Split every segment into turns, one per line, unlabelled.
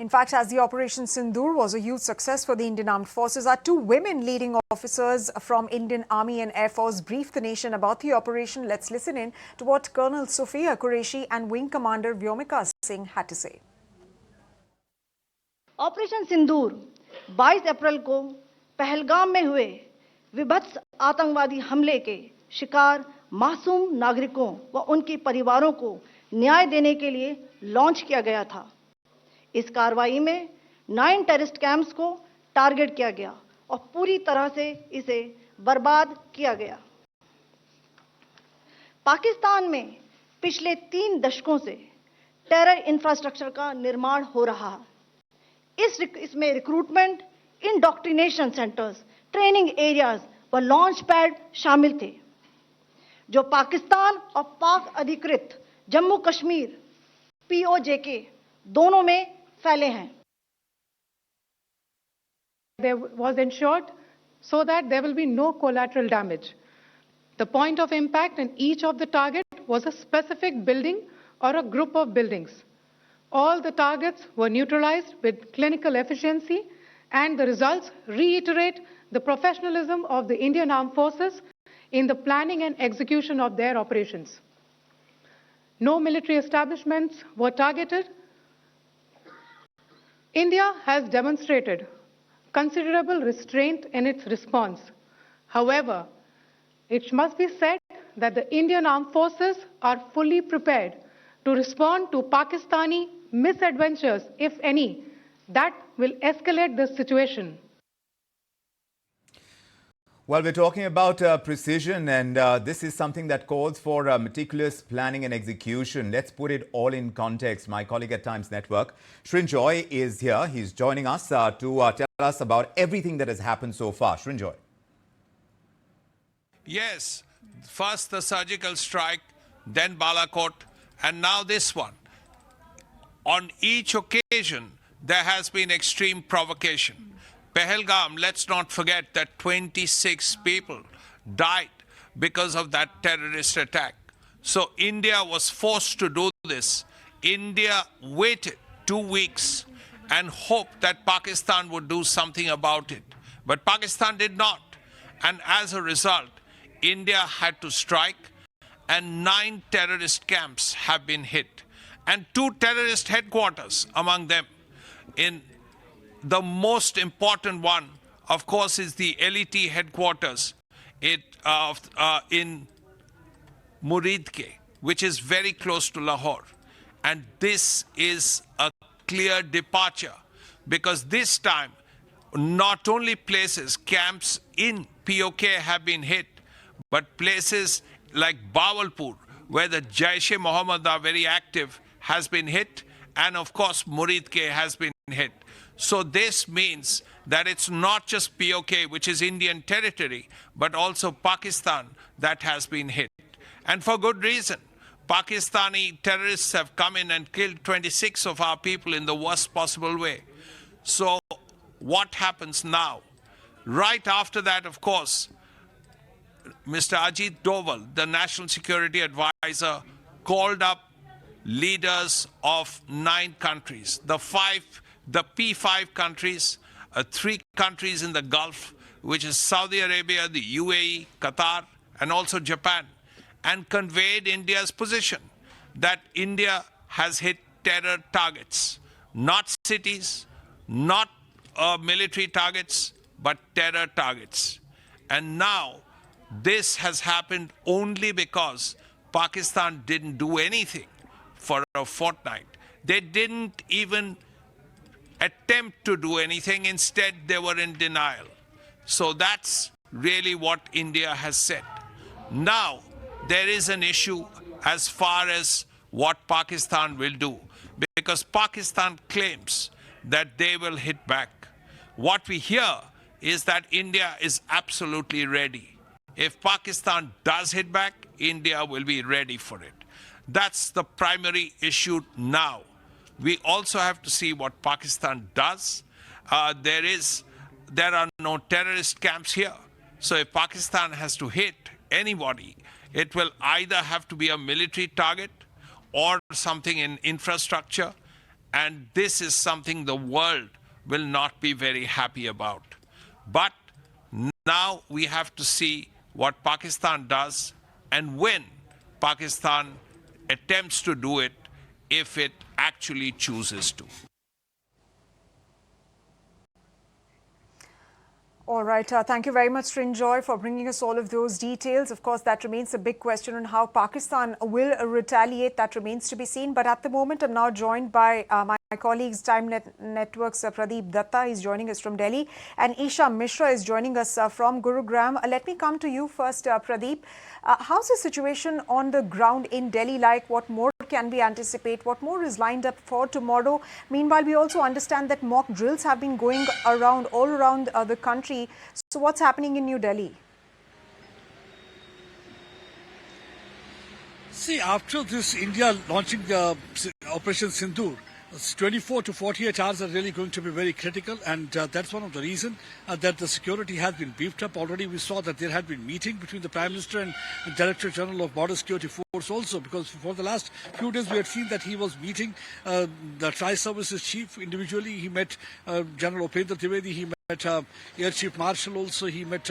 In fact, as the Operation Sindoor was a huge success for the Indian Armed Forces, our two women leading officers from Indian Army and Air Force briefed the nation about the operation. Let's listen in to what Colonel Sophia Qureshi and Wing Commander Vyomika Singh had to say.
Operation Sindoor 22 अप्रैल को पहलगाम में हुए विभत्स आतंकवादी हमले के शिकार मासूम नागरिकों व उनके परिवारों को न्याय देने के लिए लॉन्च किया गया था। इस कार्रवाई में 9 टेररिस्ट कैंप्स को टारगेट किया गया और पूरी तरह से इसे बर्बाद किया गया। पाकिस्तान में पिछले 3 दशकों से टेरर इंफ्रास्ट्रक्चर का निर्माण हो रहा है। इसमें recruitment, indoctrination centres, training areas व लॉन्च पैड शामिल थे, जो पाकिस्तान और पाक अधिकृत जम्मू कश्मीर POJK दोनों में फैले हैं।
There was ensured so that there will be no collateral damage. The point of impact in each of the target was a specific building or a group of buildings. All the targets were neutralized with clinical efficiency, and the results reiterate the professionalism of the Indian Armed Forces in the planning and execution of their operations. No military establishments were targeted. India has demonstrated considerable restraint in its response. However, it must be said that the Indian Armed Forces are fully prepared to respond to Pakistani misadventures, if any, that will escalate this situation.
Well, we're talking about precision, and this is something that calls for meticulous planning and execution. Let's put it all in context. My colleague at Times Network, Srinjoy, is here. He's joining us to tell us about everything that has happened so far. Srinjoy.
Yes, first the surgical strike, then Balakot, and now this one. On each occasion, there has been extreme provocation. Pahalgam, let's not forget that 26 people died because of that terrorist attack. So India was forced to do this. India waited 2 weeks and hoped that Pakistan would do something about it. But Pakistan did not. And as a result, India had to strike, and 9 terrorist camps have been hit, and 2 terrorist headquarters among them. In the most important one, of course, is the LET headquarters in Muridke, which is very close to Lahore. And this is a clear departure, because this time, not only places, camps in POK have been hit, but places like Bawalpur, where the Jaish-e-Mohammed are very active, has been hit, and of course Muridke has been hit. So this means that it's not just POK, which is Indian territory, but also Pakistan that has been hit. And for good reason. Pakistani terrorists have come in and killed 26 of our people in the worst possible way. So what happens now? Right after that, of course, Mr. Ajit Doval, the National Security Advisor, called up leaders of 9 countries, the P5 countries, 3 countries in the Gulf, which is Saudi Arabia, the UAE, Qatar, and also Japan, and conveyed India's position that India has hit terror targets, not cities, not military targets, but terror targets. And now this has happened only because Pakistan didn't do anything for a fortnight. They didn't even attempt to do anything. Instead, they were in denial. So that's really what India has said. Now, there is an issue as far as what Pakistan will do, because Pakistan claims that they will hit back. What we hear is that India is absolutely ready. If Pakistan does hit back, India will be ready for it. That's the primary issue now. We also have to see what Pakistan does. There are no terrorist camps here. So if Pakistan has to hit anybody, it will either have to be a military target or something in infrastructure. And this is something the world will not be very happy about. But now we have to see what Pakistan does and when Pakistan attempts to do it, if it actually chooses to.
All right. Thank you very much, Srinjoy, for bringing us all of those details. Of course, that remains a big question on how Pakistan will retaliate. That remains to be seen. But at the moment, I'm now joined by my colleagues, Time Network's Pradeep Datta is joining us from Delhi, and Isha Mishra is joining us from Gurugram. Let me come to you first, Pradeep. How's the situation on the ground in Delhi like? What more can we anticipate? What more is lined up for tomorrow? Meanwhile, we also understand that mock drills have been going around all around the country. So what's happening in New Delhi?
See, after this India launching the Operation Sindoor, 24 to 48 hours are really going to be very critical, and that's one of the reasons that the security has been beefed up. Already we saw that there had been meeting between the Prime Minister and the Director General of Border Security Force also, because for the last few days we had seen that he was meeting the Tri-Services Chief individually. He met General Upendra Trivedi, he met Air Chief Marshal also, he met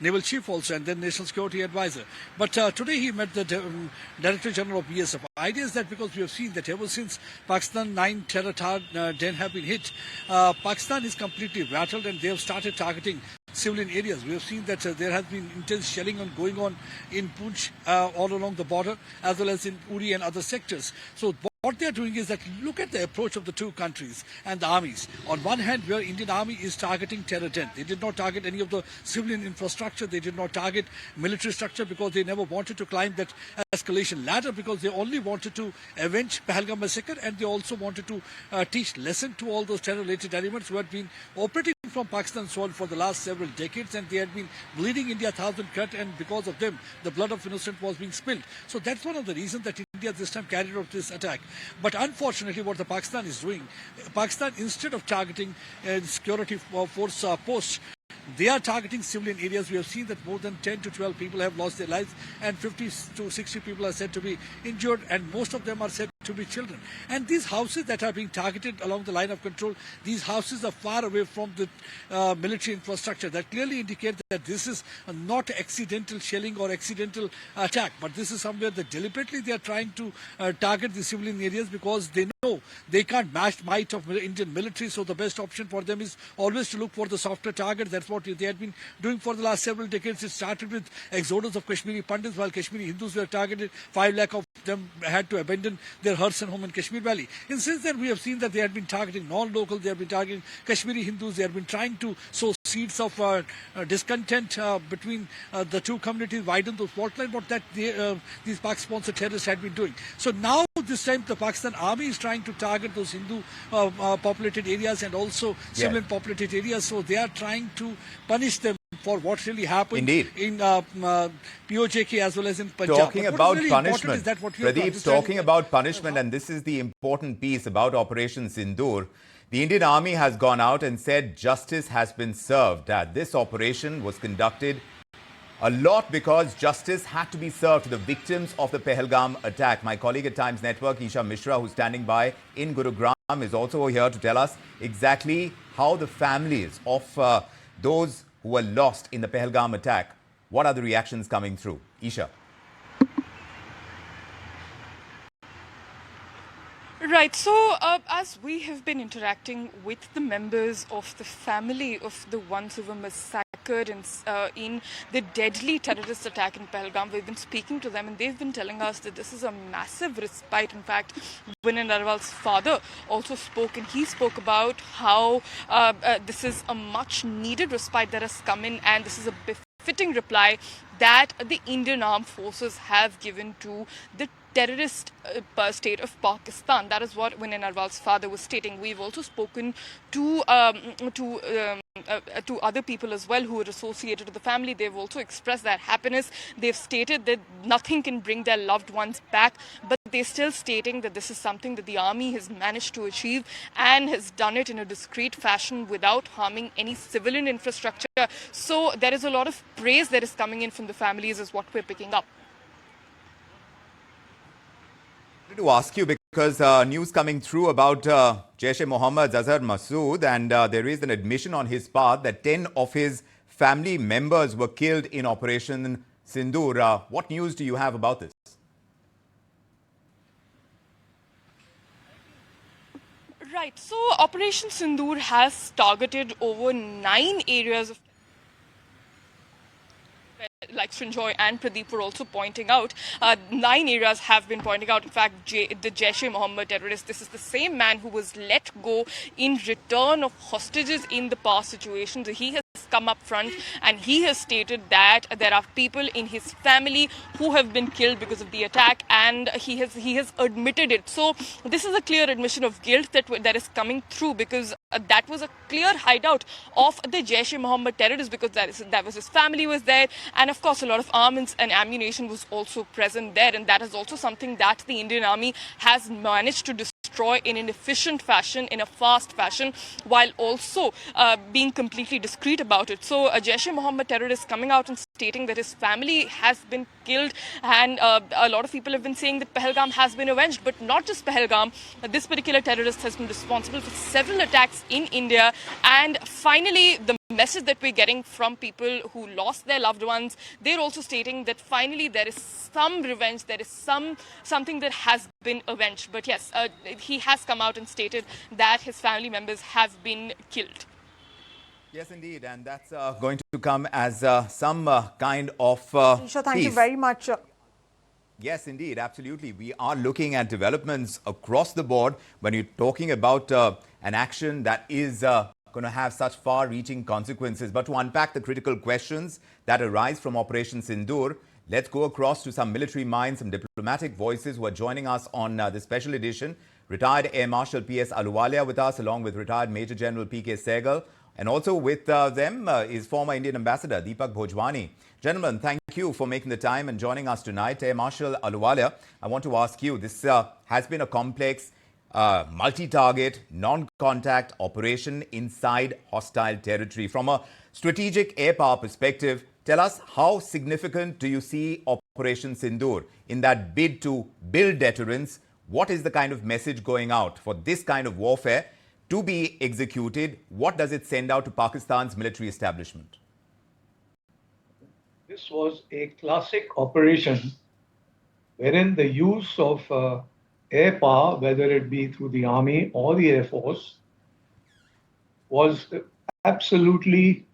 Naval Chief also, and then National Security Advisor. But today he met the Director General of BSF. Idea is that because we have seen that ever since Pakistan 9 terror den have been hit, Pakistan is completely rattled and they have started targeting civilian areas. We have seen that there has been intense shelling going on in Poonch all along the border, as well as in Uri and other sectors. So what they are doing is that look at the approach of the two countries and the armies. On one hand, where Indian Army is targeting terror den, they did not target any of the civilian infrastructure, they did not target military structure, because they never wanted to climb that escalation ladder, because they only wanted to avenge Pahalgam massacre, and they also wanted to teach lesson to all those terror-related elements who had been operating from Pakistan soil for the last several decades, and they had been bleeding India 1,000 cut, and because of them, the blood of innocent was being spilled. So that's one of the reasons that India this time carried out this attack. But unfortunately, what the Pakistan is doing, Pakistan, instead of targeting security force posts, they are targeting civilian areas. We have seen that more than 10 to 12 people have lost their lives, and 50 to 60 people are said to be injured, and most of them are said to be children. And these houses that are being targeted along the line of control, these houses are far away from the military infrastructure. That clearly indicates that this is not accidental shelling or accidental attack, but this is somewhere that deliberately they are trying to target the civilian areas, because they know they can't match might of Indian military. So the best option for them is always to look for the softer target. That's what they had been doing for the last several decades. It started with exodus of Kashmiri Pandits. While Kashmiri Hindus were targeted, 5 lakh of them had to abandon their hearths and home in Kashmir Valley. And since then, we have seen that they had been targeting non-local, they have been targeting Kashmiri Hindus, they have been trying to sow seeds of discontent between the two communities, widen those fault lines, what that these Pak-sponsored terrorists had been doing. So now, this time, the Pakistan Army is trying to target those Hindu populated areas and also civilian populated areas. So they are trying to punish them for what really happened in POJK as well as in Punjab.
Talking about
really
punishment,
Pradeep,
talking about punishment, and this is the important piece about Operation Sindoor. The Indian Army has gone out and said justice has been served. This operation was conducted a lot because justice had to be served to the victims of the Pahalgam attack. My colleague at Times Network, Isha Mishra, who's standing by in Gurugram, is also here to tell us exactly how the families of those who were lost in the Pahalgam attack, what are the reactions coming through? Isha.
Right. So, as we have been interacting with the members of the family of the ones who were massacred in the deadly terrorist attack in Pahalgam, we've been speaking to them, and they've been telling us that this is a massive respite. In fact, Vinay Narwal's father also spoke, and he spoke about how this is a much needed respite that has come in, and this is a befitting reply that the Indian armed forces have given to the terrorist state of Pakistan. That is what Vinay Narwal's father was stating. We've also spoken to other people as well who are associated with the family. They've also expressed that happiness. They've stated that nothing can bring their loved ones back, but they're still stating that this is something that the army has managed to achieve and has done it in a discreet fashion without harming any civilian infrastructure. So there is a lot of praise that is coming in from the families, is what we're picking up.
To ask you, because news coming through about Jaish-e-Mohammed's Azhar Masood, and there is an admission on his part that 10 of his family members were killed in Operation Sindoor. What news do you have about this?
Right. So Operation Sindoor has targeted over 9 areas of, like Srinjoy and Pradeep were also pointing out, 9 areas have been pointing out. In fact, the Jaish-e-Mohammed terrorist, this is the same man who was let go in return of hostages in the past situations. He has come up front and he has stated that there are people in his family who have been killed because of the attack, and he has admitted it. So this is a clear admission of guilt that is coming through, because that was a clear hideout of the Jaish-e-Mohammed terrorists, because that was his family was there, and of course a lot of armaments and ammunition was also present there, and that is also something that the Indian Army has managed to destroy in an efficient fashion, in a fast fashion, while also being completely discreet about it. So a Jaish-e-Mohammed terrorist coming out and stating that his family has been killed, and a lot of people have been saying that Pahalgam has been avenged, but not just Pahalgam. This particular terrorist has been responsible for several attacks in India, and finally the message that we're getting from people who lost their loved ones, they're also stating that finally there is some revenge, there is something that has been avenged. But yes, he has come out and stated that his family members have been killed.
Yes, indeed, and that's going to come as some kind of
Isha, thank you
peace.
very much.
Yes, indeed, absolutely. We are looking at developments across the board when you're talking about an action that is going to have such far-reaching consequences. But to unpack the critical questions that arise from Operation Sindoor, let's go across to some military minds, some diplomatic voices who are joining us on this special edition. Retired Air Marshal P.S. Aluwalia with us, along with retired Major General P.K. Sehgal. And also with them is former Indian Ambassador Deepak Bhojwani. Gentlemen, thank you for making the time and joining us tonight. Air Marshal Aluwalia, I want to ask you, this has been a complex, multi-target, non-contact operation inside hostile territory. From a strategic air power perspective, tell us, how significant do you see Operation Sindoor in that bid to build deterrence? What is the kind of message going out for this kind of warfare to be executed? What does it send out to Pakistan's military establishment?
This was a classic operation wherein the use of air power, whether it be through the Army or the Air Force, was absolutely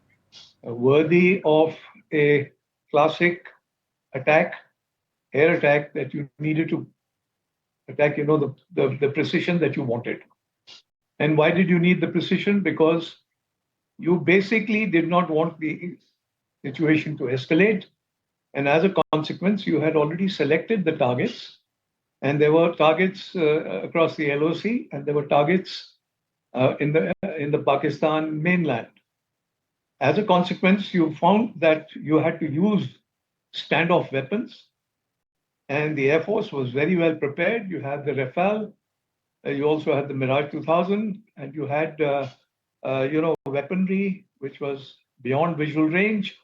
worthy of a classic attack, air attack, that you needed to attack, the precision that you wanted. And why did you need the precision? Because you basically did not want the situation to escalate. And as a consequence, you had already selected the targets, and there were targets across the LOC, and there were targets in the Pakistan mainland. As a consequence, you found that you had to use standoff weapons, and the Air Force was very well prepared. You had the Rafale, you also had the Mirage 2000, and you had weaponry which was beyond visual range.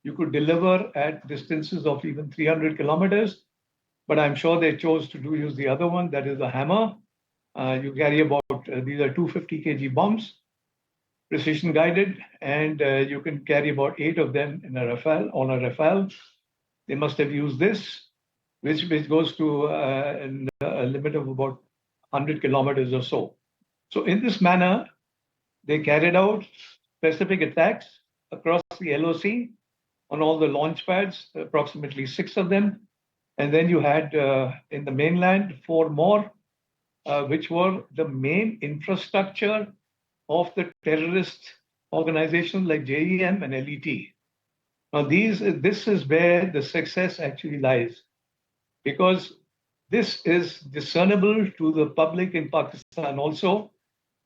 You could deliver at distances of even 300 kilometers, but I'm sure they chose to use the other one, that is the Hammer. You carry about, these are 250 kg bombs, precision guided, and you can carry about 8 of them in a Rafale, on a Rafale. They must have used this, which goes to a limit of about 100 kilometers or so. So in this manner, they carried out specific attacks across the LOC on all the launch pads, approximately 6 of them. And then you had in the mainland 4 more, which were the main infrastructure of the terrorist organizations like JEM and LET. Now, this is where the success actually lies, because this is discernible to the public in Pakistan also.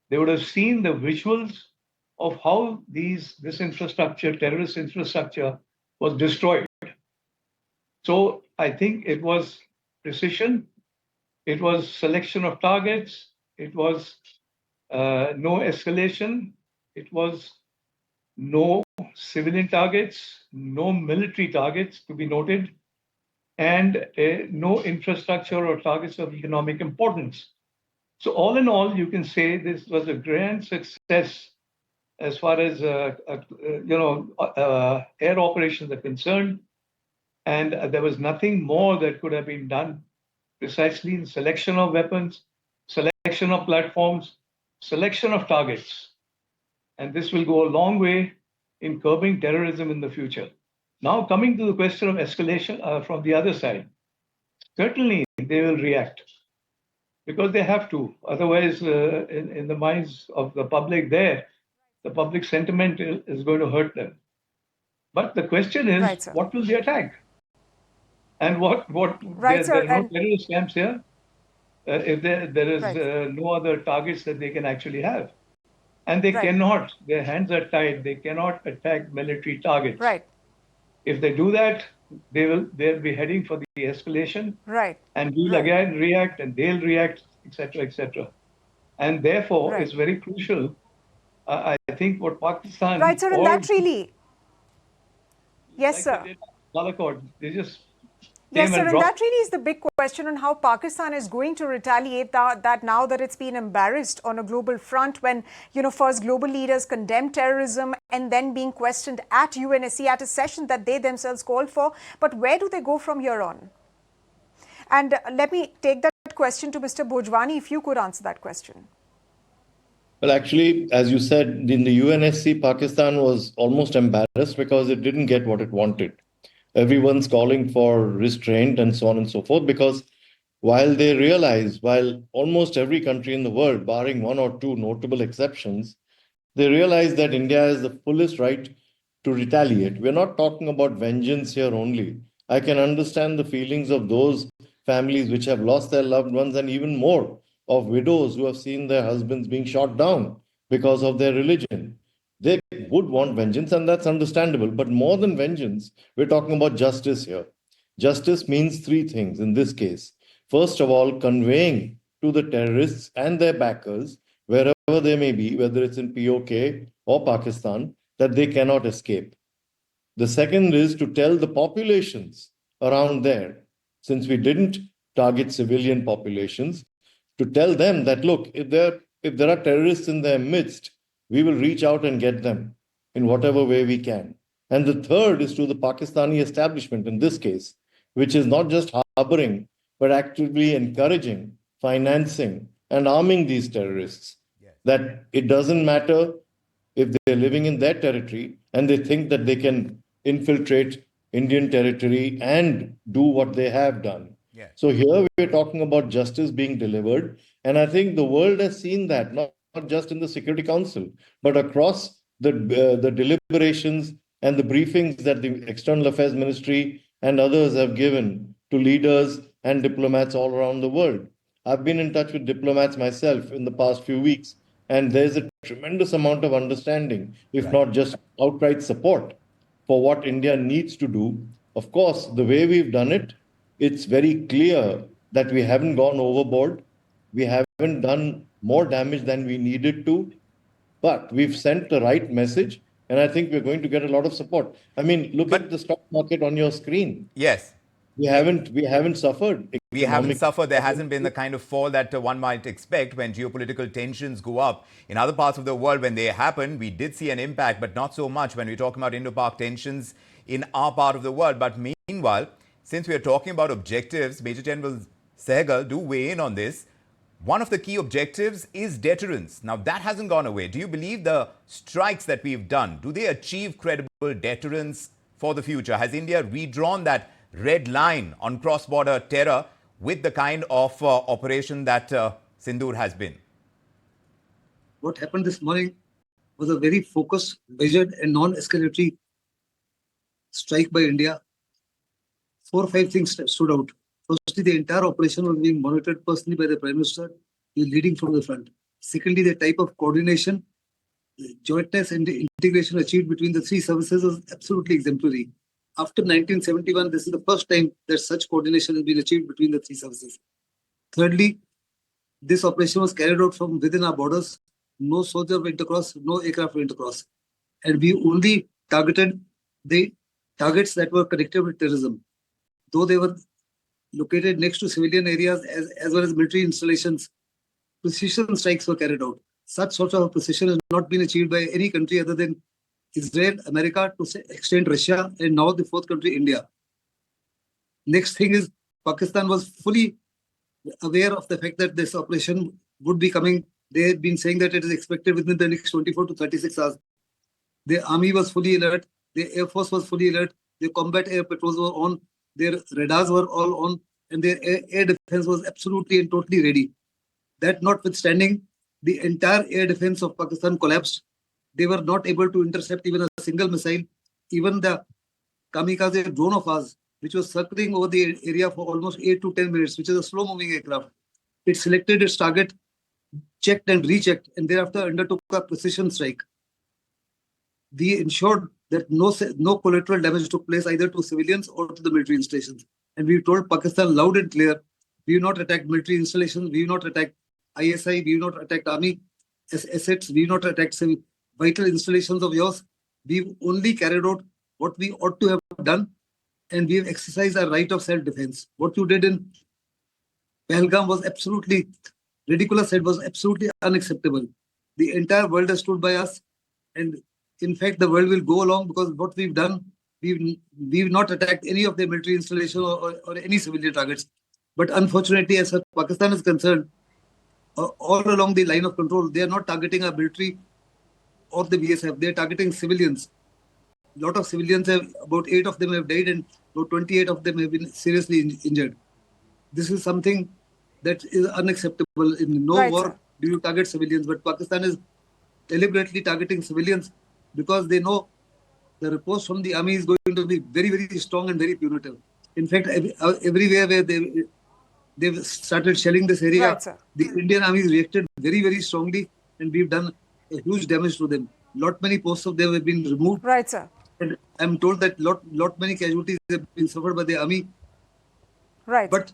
They would have seen the visuals of how this infrastructure, terrorist infrastructure, was destroyed. So I think it was precision, it was selection of targets, it was no escalation, it was no civilian targets, no military targets to be noted, and no infrastructure or targets of economic importance. So all in all, you can say this was a grand success as far as air operations are concerned, and there was nothing more that could have been done. Precisely in selection of weapons, selection of platforms, selection of targets, and this will go a long way in curbing terrorism in the future. Now, coming to the question of escalation from the other side, certainly they will react because they have to. Otherwise, in the minds of the public there, the public sentiment is going to hurt them. But the question is,
Right, sir.
what will they attack? And
Right, sir.
there are no
And
terrorist camps here. If there is
right,
no other targets that they can actually have. And they
right,
cannot, their hands are tied, they cannot attack military targets.
right,
If they do that, they'll be heading for the escalation,
right,
and we'll
right,
again react and they'll react, etc., etc. And therefore,
right.
it's very crucial. I think what
Right,
Pakistan
sir. And
or
that really, yes,
like
sir.
they did Balakot, they just
Yes,
came
sir,
and
and
dropped.
that really is the big question on how Pakistan is going to retaliate that now that it's been embarrassed on a global front when, first global leaders condemned terrorism and then being questioned at UNSC at a session that they themselves called for. But where do they go from here on? And let me take that question to Mr. Bhojwani, if you could answer that question.
Well, actually, as you said, in the UNSC, Pakistan was almost embarrassed because it didn't get what it wanted. Everyone's calling for restraint and so on and so forth, because while almost every country in the world, barring one or two notable exceptions, they realize that India has the fullest right to retaliate. We're not talking about vengeance here only. I can understand the feelings of those families which have lost their loved ones, and even more of widows who have seen their husbands being shot down because of their religion. They would want vengeance, and that's understandable. But more than vengeance, we're talking about justice here. Justice means three things in this case. First of all, conveying to the terrorists and their backers, wherever they may be, whether it's in POK or Pakistan, that they cannot escape. The second is to tell the populations around there, since we didn't target civilian populations, to tell them that, look, if there are terrorists in their midst, we will reach out and get them in whatever way we can. And the third is to the Pakistani establishment in this case, which is not just harboring, but actively encouraging, financing, and arming these terrorists.
Yes.
That it doesn't matter if they're living in their territory and they think that they can infiltrate Indian territory and do what they have done.
Yes.
So here we're talking about justice being delivered. And I think the world has seen that, not just in the Security Council, but across the deliberations and the briefings that the External Affairs Ministry and others have given to leaders and diplomats all around the world. I've been in touch with diplomats myself in the past few weeks, and there's a tremendous amount of understanding, if
Right.
not just outright support, for what India needs to do. Of course, the way we've done it, it's very clear that we haven't gone overboard. We haven't done more damage than we needed to, but we've sent the right message, and I think we're going to get a lot of support. I mean, look
But-
at the stock market on your screen.
Yes.
We haven't suffered.
We haven't
economic-
suffered. There hasn't been the kind of fall that one might expect when geopolitical tensions go up. In other parts of the world, when they happen, we did see an impact, but not so much when we're talking about Indo-Pak tensions in our part of the world. But meanwhile, since we're talking about objectives, Major General Sehgal, do weigh in on this. One of the key objectives is deterrence. Now, that hasn't gone away. Do you believe the strikes that we've done, do they achieve credible deterrence for the future? Has India redrawn that red line on cross-border terror with the kind of operation that Sindoor has been?
What happened this morning was a very focused, measured, and non-escalatory strike by India. 4 or 5 things stood out. Firstly, the entire operation was being monitored personally by the Prime Minister. He was leading from the front. Secondly, the type of coordination, jointness, and integration achieved between the three services was absolutely exemplary. After 1971, this is the first time that such coordination has been achieved between the three services. Thirdly, this operation was carried out from within our borders. No soldier went across, no aircraft went across. And we only targeted the targets that were connected with terrorism. Though they were located next to civilian areas as well as military installations, precision strikes were carried out. Such sort of precision has not been achieved by any country other than Israel, America, to some extent Russia, and now the fourth country, India. Next thing is Pakistan was fully aware of the fact that this operation would be coming. They had been saying that it is expected within the next 24 to 36 hours. The army was fully alert. The air force was fully alert. The combat air patrols were on. Their radars were all on, and their air defense was absolutely and totally ready. That notwithstanding, the entire air defense of Pakistan collapsed. They were not able to intercept even a single missile. Even the kamikaze drone of ours, which was circling over the area for almost 8 to 10 minutes, which is a slow-moving aircraft, it selected its target, checked and rechecked, and thereafter undertook a precision strike. We ensured that no collateral damage took place either to civilians or to the military installations. And we told Pakistan loud and clear, we have not attacked military installations, we have not attacked ISI, we have not attacked army assets, we have not attacked vital installations of yours. We've only carried out what we ought to have done, and we have exercised our right of self-defense. What you did in Pahalgam was absolutely ridiculous. It was absolutely unacceptable. The entire world has stood by us, and in fact, the world will go along because what we've done, we've not attacked any of the military installation or any civilian targets. But unfortunately, as far as Pakistan is concerned, all along the line of control, they are not targeting our military or the BSF. They are targeting civilians. A lot of civilians about 8 of them have died, and about 28 of them have been seriously injured. This is something that is unacceptable. In no war do you target civilians, but Pakistan is deliberately targeting civilians because they know the riposte from the army is going to be very, very strong and very punitive. In fact, everywhere where they've started shelling this area, the Indian army reacted very, very strongly, and we've done a huge damage to them. Lot many posts of them have been removed.
Right, sir.
And I'm told that lot many casualties have been suffered by the army.
Right.
But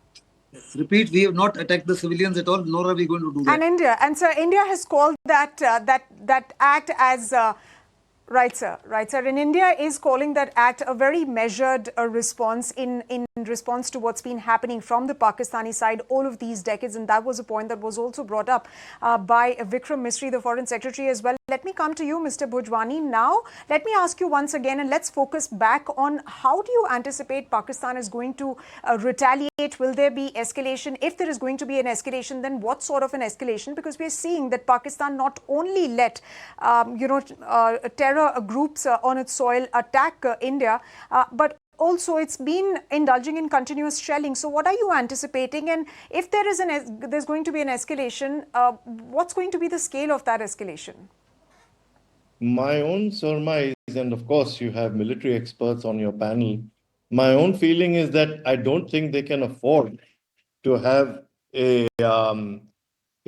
repeat, we have not attacked the civilians at all, nor are we going to do that.
And sir, India has called that act as right, sir. And India is calling that act a very measured response in response to what's been happening from the Pakistani side all of these decades. And that was a point that was also brought up by Vikram Misri, the Foreign Secretary, as well. Let me come to you, Mr. Bhujwani. Now, let me ask you once again, and let's focus back on how do you anticipate Pakistan is going to retaliate? Will there be escalation? If there is going to be an escalation, then what sort of an escalation? Because we're seeing that Pakistan not only let, terror groups on its soil attack India, but also it's been indulging in continuous shelling. So what are you anticipating? And if there is there's going to be an escalation, what's going to be the scale of that escalation?
My own surmise, and of course you have military experts on your panel, my own feeling is that I don't think they can afford to have a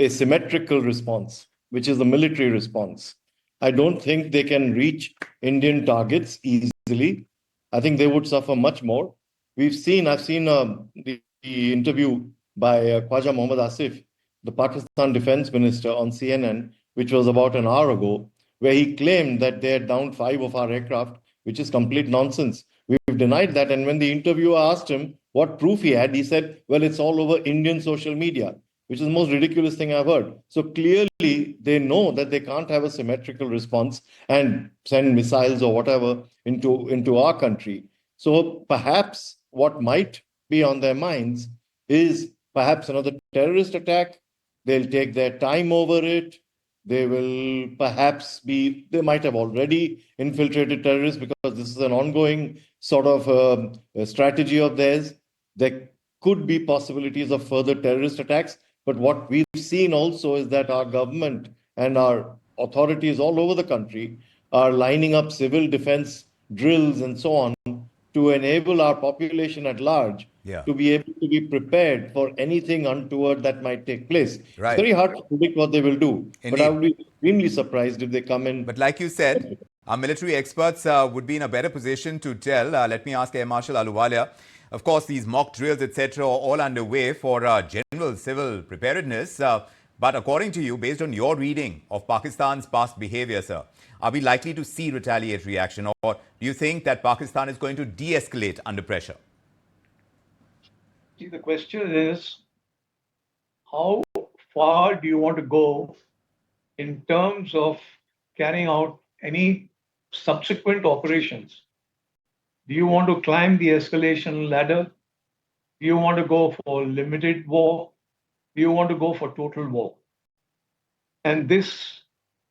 symmetrical response, which is the military response. I don't think they can reach Indian targets easily. I think they would suffer much more. I've seen the interview by Khwaja Mohammad Asif, the Pakistan Defense Minister, on CNN, which was about an hour ago, where he claimed that they had downed 5 of our aircraft, which is complete nonsense. We've denied that. And when the interviewer asked him what proof he had, he said, well, it's all over Indian social media, which is the most ridiculous thing I've heard. So clearly, they know that they can't have a symmetrical response and send missiles or whatever into our country. So perhaps what might be on their minds is perhaps another terrorist attack. They'll take their time over it. They will perhaps they might have already infiltrated terrorists because this is an ongoing sort of strategy of theirs. There could be possibilities of further terrorist attacks. But what we've seen also is that our government and our authorities all over the country are lining up civil defense drills and so on to enable our population at large to be able to be prepared for anything untoward that might take place.
Right.
It's very hard to predict what they will do.
Indeed.
But I would be extremely surprised if they come in.
But like you said, our military experts would be in a better position to tell. Let me ask Air Marshal Ahluwalia. Of course, these mock drills, etc., are all underway for general civil preparedness. But according to you, based on your reading of Pakistan's past behavior, sir, are we likely to see retaliatory action, or do you think that Pakistan is going to de-escalate under pressure?
See, the question is, how far do you want to go in terms of carrying out any subsequent operations? Do you want to climb the escalation ladder? Do you want to go for limited war? Do you want to go for total war? And this,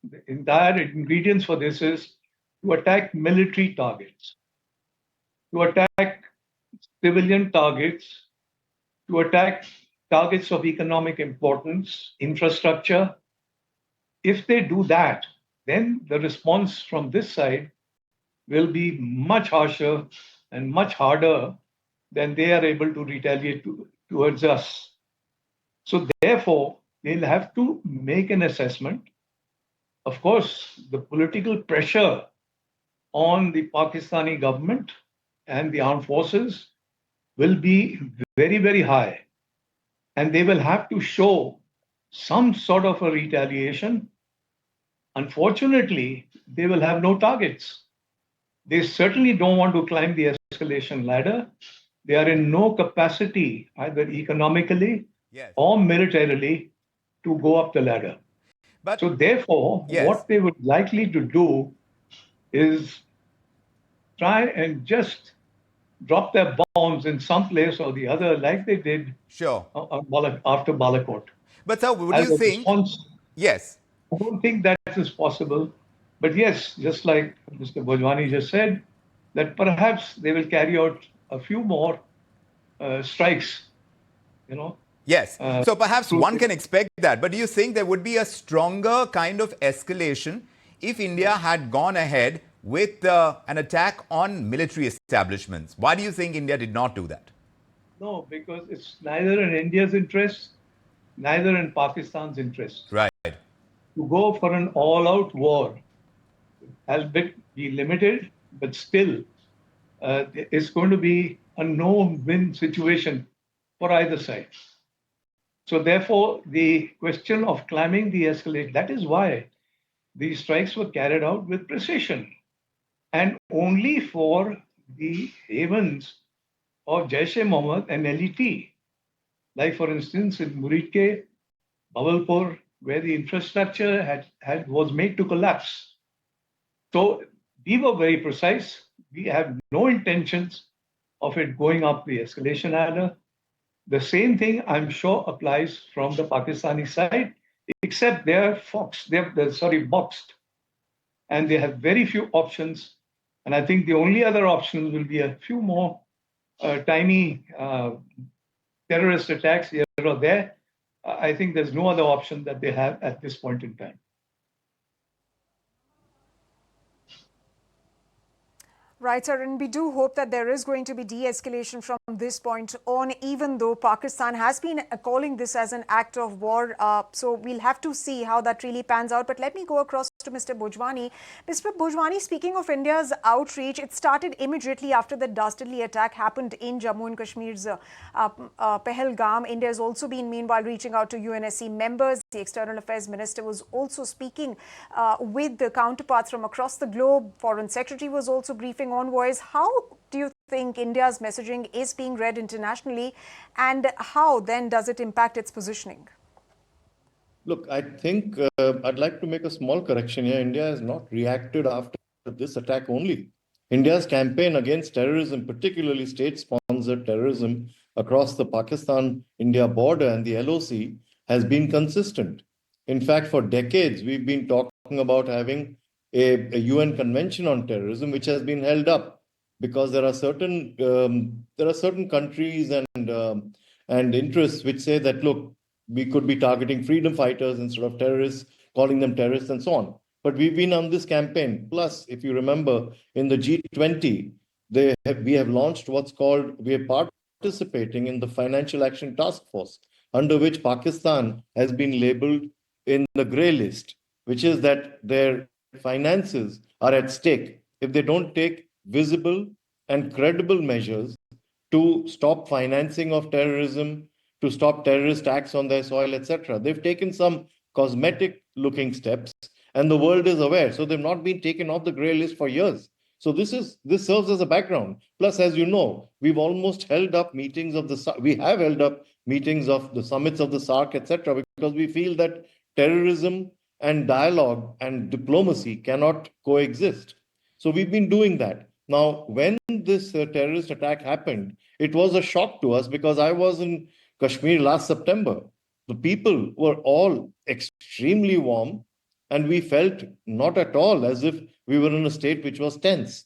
the entire ingredients for this is to attack military targets, to attack civilian targets, to attack targets of economic importance, infrastructure. If they do that, then the response from this side will be much harsher and much harder than they are able to retaliate towards us. So, therefore, they'll have to make an assessment. Of course, the political pressure on the Pakistani government and the armed forces will be very, very high. And they will have to show some sort of a retaliation. Unfortunately, they will have no targets. They certainly don't want to climb the escalation ladder. They are in no capacity, either economically
Yes.
or militarily, to go up the ladder.
But
So, therefore,
yes.
what they would likely to do is try and just drop their bombs in some place or the other, like they did
Sure.
after Balakot.
But sir, would
As
you
a
think?
response,
Yes.
I don't think that is possible. But yes, just like Mr. Bhojwani just said, that perhaps they will carry out a few more strikes, you know.
Yes. So perhaps
through
one
the-
can expect that. But do you think there would be a stronger kind of escalation if India had gone ahead with an attack on military establishments? Why do you think India did not do that?
No, because it's neither in India's interest, neither in Pakistan's interest.
Right.
To go for an all-out war, albeit be limited, but still, it's going to be a no-win situation for either side. So therefore, the question of climbing the escalate, that is why these strikes were carried out with precision and only for the havens of Jaish-e-Mohammed and LET. Like for instance, in Muridke, Bawalpur, where the infrastructure was made to collapse. So we were very precise. We have no intentions of it going up the escalation ladder. The same thing, I'm sure, applies from the Pakistani side, except they're boxed, and they have very few options. And I think the only other option will be a few more tiny terrorist attacks here or there. I think there's no other option that they have at this point in time.
Right, sir, and we do hope that there is going to be de-escalation from this point on, even though Pakistan has been calling this as an act of war. So we'll have to see how that really pans out. But let me go across to Mr. Bhojwani. Mr. Bhojwani, speaking of India's outreach, it started immediately after the dastardly attack happened in Jammu and Kashmir's Pahalgam. India has also been, meanwhile, reaching out to UNSC members. The External Affairs Minister was also speaking with the counterparts from across the globe. Foreign Secretary was also briefing envoys. How do you think India's messaging is being read internationally, and how then does it impact its positioning?
Look, I think I'd like to make a small correction here. India has not reacted after this attack only. India's campaign against terrorism, particularly state-sponsored terrorism across the Pakistan-India border and the LOC, has been consistent. In fact, for decades, we've been talking about having a UN Convention on Terrorism, which has been held up because there are certain countries and interests which say that, look, we could be targeting freedom fighters instead of terrorists, calling them terrorists and so on. But we've been on this campaign. Plus, if you remember, in the G20, we have launched we are participating in the Financial Action Task Force, under which Pakistan has been labeled in the grey list, which is that their finances are at stake if they don't take visible and credible measures to stop financing of terrorism, to stop terrorist acts on their soil, etc. They've taken some cosmetic looking steps and the world is aware. So they've not been taken off the grey list for years. So this serves as a background. Plus, as you know, we've almost held up meetings of we have held up meetings of the summits of the SAARC, etc., because we feel that terrorism and dialogue and diplomacy cannot coexist. So we've been doing that. Now, when this terrorist attack happened, it was a shock to us because I was in Kashmir last September. The people were all extremely warm, and we felt not at all as if we were in a state which was tense.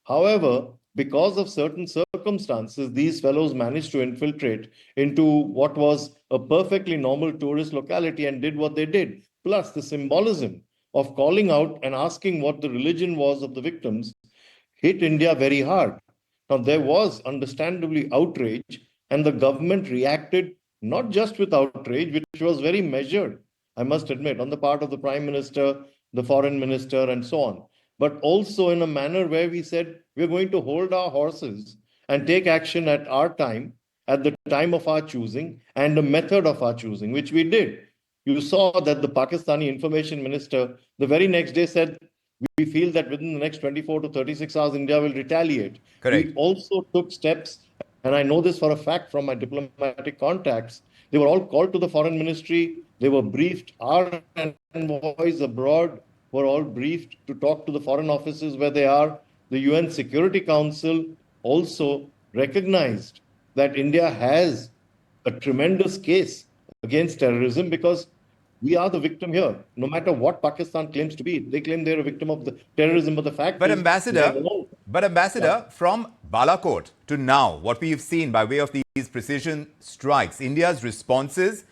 However, because of certain circumstances, these fellows managed to infiltrate into what was a perfectly normal tourist locality and did what they did. Plus, the symbolism of calling out and asking what the religion was of the victims hit India very hard. Now, there was understandably outrage, and the government reacted not just with outrage, which was very measured, I must admit, on the part of the Prime Minister, the Foreign Minister, and so on, but also in a manner where we said we're going to hold our horses and take action at our time, at the time of our choosing, and the method of our choosing, which we did. You saw that the Pakistani Information Minister the very next day said, we feel that within the next 24 to 36 hours, India will retaliate.
Correct.
We also took steps, and I know this for a fact from my diplomatic contacts. They were all called to the foreign ministry. They were briefed. Our envoys abroad were all briefed to talk to the foreign offices where they are. The UN Security Council also recognized that India has a tremendous case against terrorism because we are the victim here. No matter what Pakistan claims to be, they claim they're a victim of the terrorism. But the fact
But
is,
Ambassador, from Balakot to now, what we've seen by way of these precision strikes, India's responses,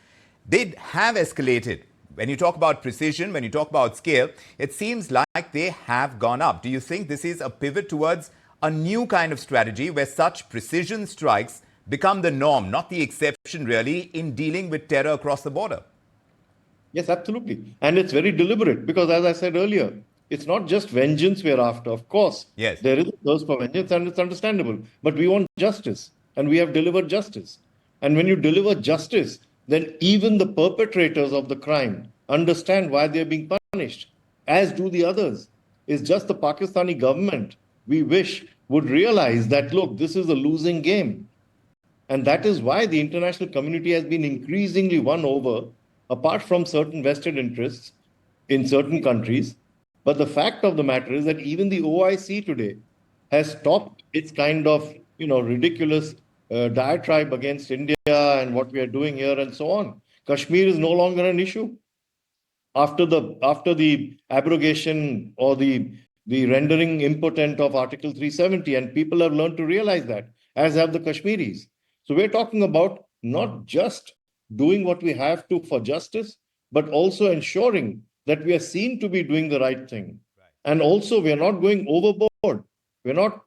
they have escalated. When you talk about precision, when you talk about scale, it seems like they have gone up. Do you think this is a pivot towards a new kind of strategy where such precision strikes become the norm, not the exception really, in dealing with terror across the border?
Yes, absolutely. And it's very deliberate because, as I said earlier, it's not just vengeance we're after. Of course,
Yes.
there is a thirst for vengeance and it's understandable. But we want justice and we have delivered justice. And when you deliver justice, then even the perpetrators of the crime understand why they're being punished, as do the others. It's just the Pakistani government, we wish, would realize that, look, this is a losing game. And that is why the international community has been increasingly won over, apart from certain vested interests in certain countries. But the fact of the matter is that even the OIC today has stopped its kind of ridiculous diatribe against India and what we are doing here and so on. Kashmir is no longer an issue after the abrogation or the rendering impotent of Article 370, and people have learned to realize that, as have the Kashmiris. So we're talking about not just doing what we have to for justice, but also ensuring that we are seen to be doing the right thing. And also, we're not going overboard. We're not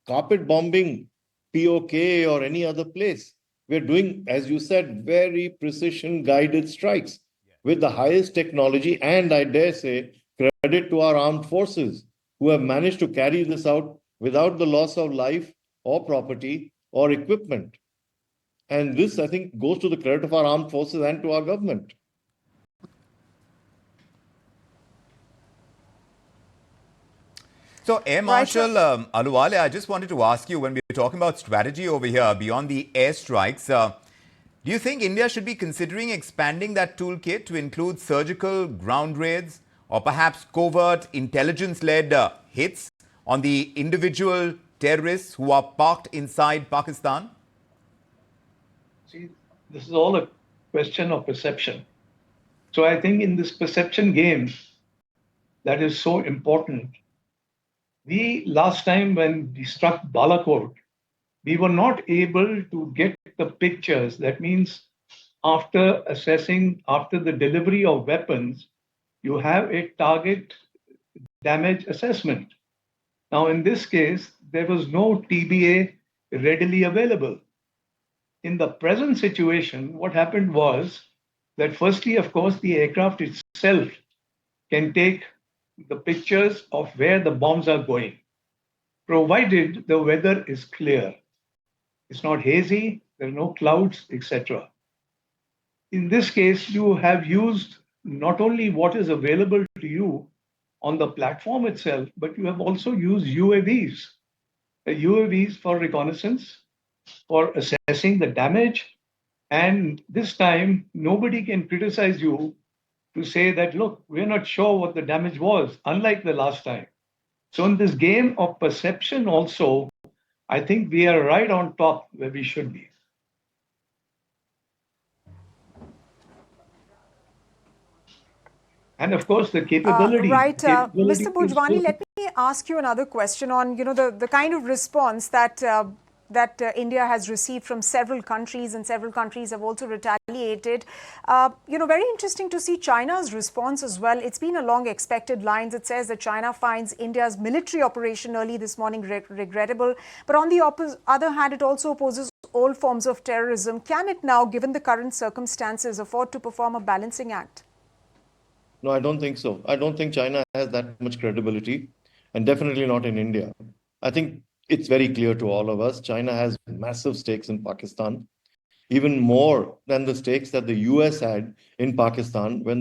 carpet bombing POK or any other place. We're doing, as you said, very precision guided strikes with the highest technology, and I dare say, credit to our armed forces who have managed to carry this out without the loss of life or property or equipment. And this, I think, goes to the credit of our armed forces and to our government.
So, Air Marshal Aluwale, I just wanted to ask you, when we're talking about strategy over here, beyond the airstrikes, do you think India should be considering expanding that toolkit to include surgical ground raids or perhaps covert intelligence-led hits on the individual terrorists who are parked inside Pakistan?
See, this is all a question of perception. So I think in this perception game that is so important, last time when we struck Balakot, we were not able to get the pictures. That means after assessing, after the delivery of weapons, you have a target damage assessment. Now, in this case, there was no TBA readily available. In the present situation, what happened was that firstly, of course, the aircraft itself can take the pictures of where the bombs are going, provided the weather is clear. It's not hazy, there are no clouds, etc. In this case, you have used not only what is available to you on the platform itself, but you have also used UAVs. UAVs for reconnaissance, for assessing the damage. And this time, nobody can criticize you to say that, look, we're not sure what the damage was, unlike the last time. So, in this game of perception, also, I think we are right on top where we should be. And of course, the capability.
Right.
Capability
Mr.
is
Bhojwani,
so.
let me ask you another question on, the kind of response that India has received from several countries, and several countries have also retaliated. Very interesting to see China's response as well. It's been along expected lines. It says that China finds India's military operation early this morning regrettable. But on the other hand, it also opposes all forms of terrorism. Can it now, given the current circumstances, afford to perform a balancing act?
No, I don't think so. I don't think China has that much credibility, and definitely not in India. I think it's very clear to all of us China has massive stakes in Pakistan, even more than the stakes that the US had in Pakistan when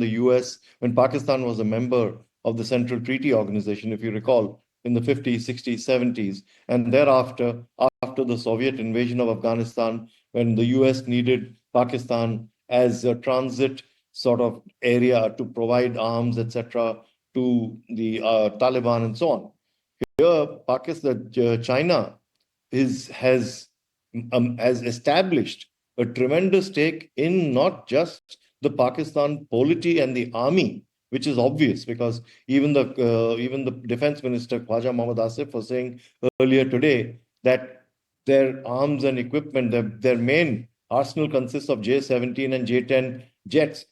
Pakistan was a member of the Central Treaty Organization, if you recall, in the 50s, 60s, 70s, and thereafter, after the Soviet invasion of Afghanistan, when the US needed Pakistan as a transit sort of area to provide arms, etc., to the Taliban and so on. Here, Pakistan, China has established a tremendous stake in not just the Pakistan polity and the army, which is obvious because even the defense minister Khwaja Mohammad Asif was saying earlier today that their arms and equipment, their main arsenal consists of J-17 and J-10 jets,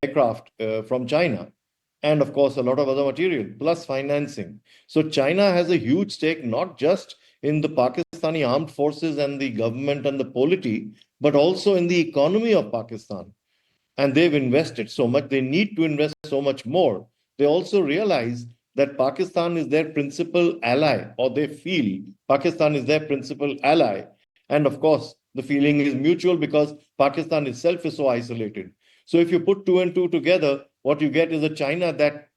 aircraft from China, and of course a lot of other material plus financing. So China has a huge stake not just in the Pakistani armed forces and the government and the polity, but also in the economy of Pakistan. And they've invested so much, they need to invest so much more. They also realize that Pakistan is their principal ally, or they feel Pakistan is their principal ally. And of course, the feeling is mutual because Pakistan itself is so isolated. So if you put two and two together, what you get is a China that,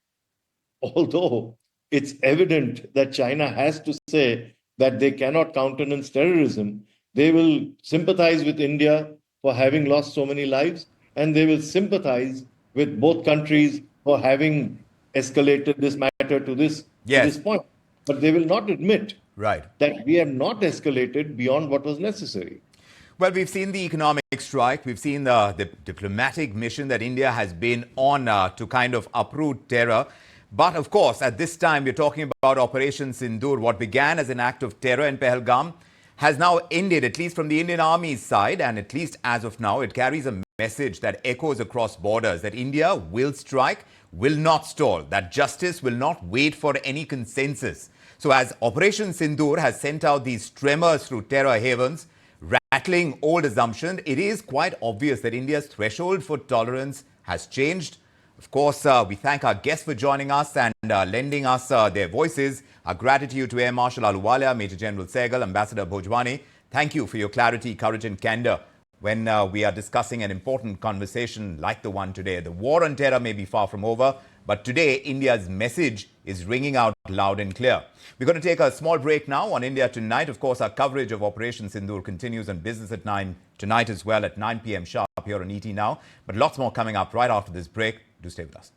although it's evident that China has to say that they cannot countenance terrorism, they will sympathize with India for having lost so many lives, and they will sympathize with both countries for having escalated this matter to this
Yes.
point. But they will not admit
Right.
that we have not escalated beyond what was necessary.
Well, we've seen the economic strike. We've seen the diplomatic mission that India has been on to kind of uproot terror. But of course, at this time, we're talking about Operation Sindoor. What began as an act of terror in Pahalgam has now ended, at least from the Indian Army's side. And at least as of now, it carries a message that echoes across borders that India will strike, will not stall, that justice will not wait for any consensus. So as Operation Sindoor has sent out these tremors through terror havens, rattling old assumptions, it is quite obvious that India's threshold for tolerance has changed. Of course, we thank our guests for joining us and lending us their voices. Our gratitude to Air Marshal Ahluwalia, Major General Sehgal, Ambassador Bhojwani. Thank you for your clarity, courage and candor when we are discussing an important conversation like the one today. The war on terror may be far from over, but today India's message is ringing out loud and clear. We're going to take a small break now on India Tonight. Of course, our coverage of Operation Sindoor continues on Business at 9 tonight as well at 9 p.m. sharp here on ET Now. But lots more coming up right after this break. Do stay with us.